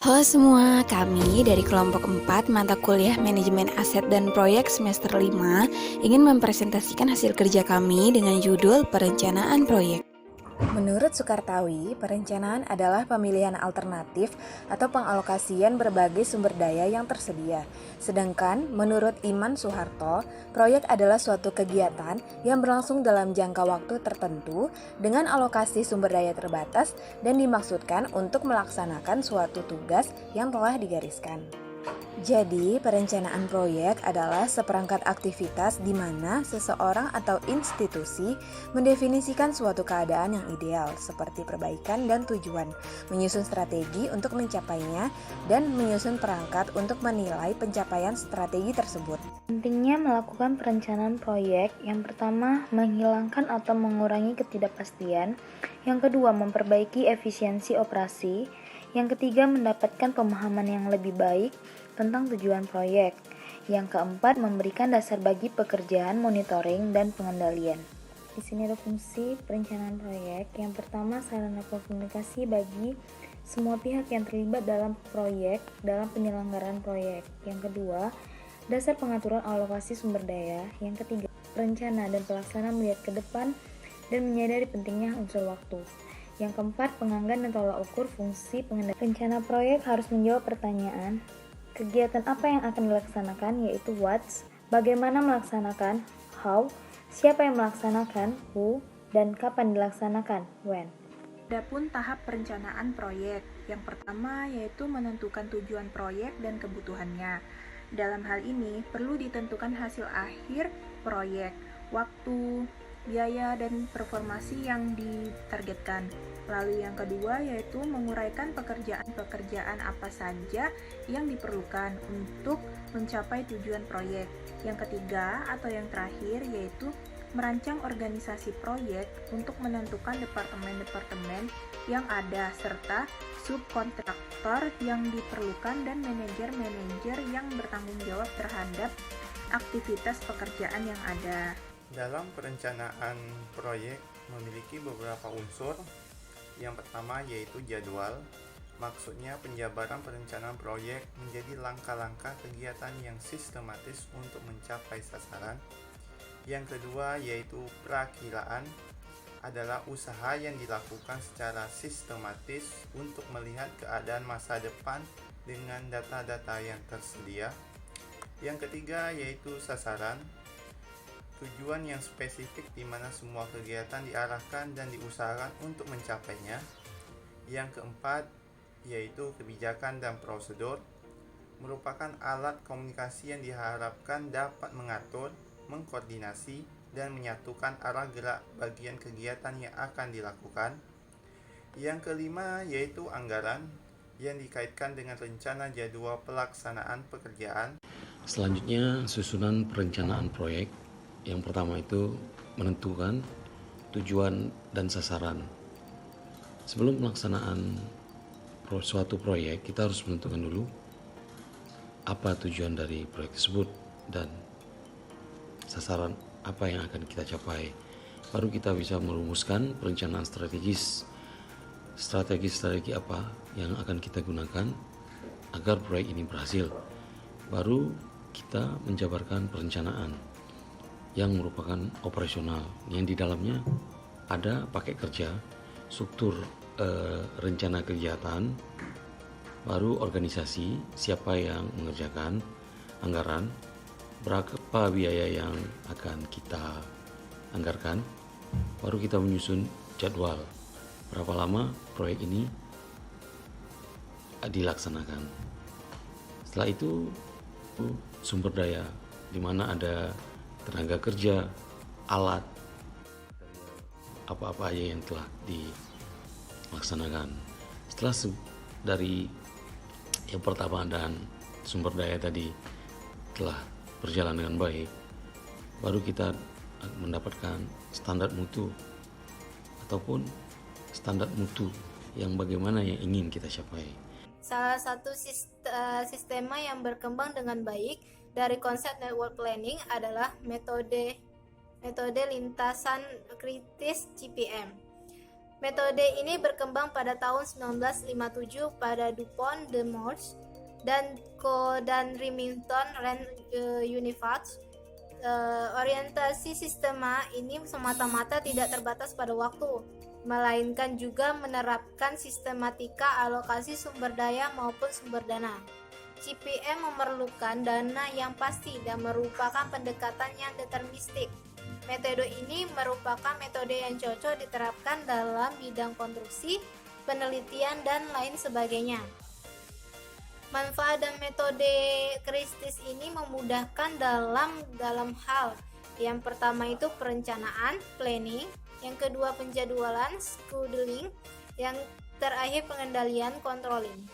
Halo semua, kami dari kelompok 4 mata kuliah Manajemen Aset dan Proyek semester 5 ingin mempresentasikan hasil kerja kami dengan judul Perencanaan Proyek. Menurut Sukartawi, perencanaan adalah pemilihan alternatif atau pengalokasian berbagai sumber daya yang tersedia. Sedangkan menurut Iman Soeharto, proyek adalah suatu kegiatan yang berlangsung dalam jangka waktu tertentu dengan alokasi sumber daya terbatas dan dimaksudkan untuk melaksanakan suatu tugas yang telah digariskan. Jadi, perencanaan proyek adalah seperangkat aktivitas di mana seseorang atau institusi mendefinisikan suatu keadaan yang ideal, seperti perbaikan dan tujuan, menyusun strategi untuk mencapainya, dan menyusun perangkat untuk menilai pencapaian strategi tersebut. Pentingnya melakukan perencanaan proyek, yang pertama menghilangkan atau mengurangi ketidakpastian, yang kedua memperbaiki efisiensi operasi, yang ketiga mendapatkan pemahaman yang lebih baik tentang tujuan proyek, yang keempat memberikan dasar bagi pekerjaan monitoring dan pengendalian. Di sini ada fungsi perencanaan proyek. Yang pertama, sarana komunikasi bagi semua pihak yang terlibat dalam proyek dalam penyelenggaraan proyek. Yang kedua, dasar pengaturan alokasi sumber daya. Yang ketiga, perencana dan pelaksana melihat ke depan dan menyadari pentingnya unsur waktu. Yang keempat, penganggaran dan tolak ukur fungsi pengendalian. Rencana proyek harus menjawab pertanyaan, kegiatan apa yang akan dilaksanakan, yaitu what, bagaimana melaksanakan, how, siapa yang melaksanakan, who, dan kapan dilaksanakan, when. Adapun tahap perencanaan proyek, yang pertama yaitu menentukan tujuan proyek dan kebutuhannya. Dalam hal ini, perlu ditentukan hasil akhir proyek, waktu, biaya, dan performasi yang ditargetkan. Lalu yang kedua yaitu menguraikan pekerjaan-pekerjaan apa saja yang diperlukan untuk mencapai tujuan proyek. Yang ketiga atau yang terakhir yaitu merancang organisasi proyek untuk menentukan departemen-departemen yang ada serta subkontraktor yang diperlukan dan manajer-manajer yang bertanggung jawab terhadap aktivitas pekerjaan yang ada. Dalam perencanaan proyek memiliki beberapa unsur. Yang pertama yaitu jadwal. Maksudnya penjabaran perencanaan proyek menjadi langkah-langkah kegiatan yang sistematis untuk mencapai sasaran. Yang kedua yaitu perakiraan, adalah usaha yang dilakukan secara sistematis untuk melihat keadaan masa depan dengan data-data yang tersedia. Yang ketiga yaitu sasaran, tujuan yang spesifik di mana semua kegiatan diarahkan dan diusahakan untuk mencapainya. Yang keempat yaitu kebijakan dan prosedur, merupakan alat komunikasi yang diharapkan dapat mengatur, mengkoordinasi, dan menyatukan arah gerak bagian kegiatan yang akan dilakukan. Yang kelima yaitu anggaran, yang dikaitkan dengan rencana jadwal pelaksanaan pekerjaan. Selanjutnya susunan perencanaan proyek. Yang pertama itu menentukan tujuan dan sasaran. Sebelum pelaksanaan suatu proyek, kita harus menentukan dulu apa tujuan dari proyek tersebut dan sasaran apa yang akan kita capai. Baru kita bisa merumuskan perencanaan strategis. Strategi apa yang akan kita gunakan agar proyek ini berhasil. Baru kita menjabarkan perencanaan yang merupakan operasional, yang di dalamnya ada paket kerja, struktur rencana kegiatan, baru organisasi, siapa yang mengerjakan, anggaran, berapa biaya yang akan kita anggarkan, baru kita menyusun jadwal berapa lama proyek ini dilaksanakan. Setelah itu sumber daya, di mana ada tenaga kerja, alat, apa-apa aja yang telah dilaksanakan. Setelah dari yang pertama dan sumber daya tadi telah berjalan dengan baik, baru kita mendapatkan standar mutu ataupun standar mutu yang bagaimana yang ingin kita capai. Salah satu sistema yang berkembang dengan baik dari konsep network planning adalah metode lintasan kritis GPM. Metode ini berkembang pada tahun 1957 pada DuPont de Nemours dan Remington Rand University. Orientasi sistema ini semata-mata tidak terbatas pada waktu, melainkan juga menerapkan sistematika alokasi sumber daya maupun sumber dana. CPM memerlukan dana yang pasti dan merupakan pendekatan yang deterministik. Metode ini merupakan metode yang cocok diterapkan dalam bidang konstruksi, penelitian, dan lain sebagainya. Manfaat dan metode kristis ini memudahkan dalam hal. Yang pertama itu perencanaan, planning, yang kedua penjadwalan, scheduling, yang terakhir pengendalian, controlling.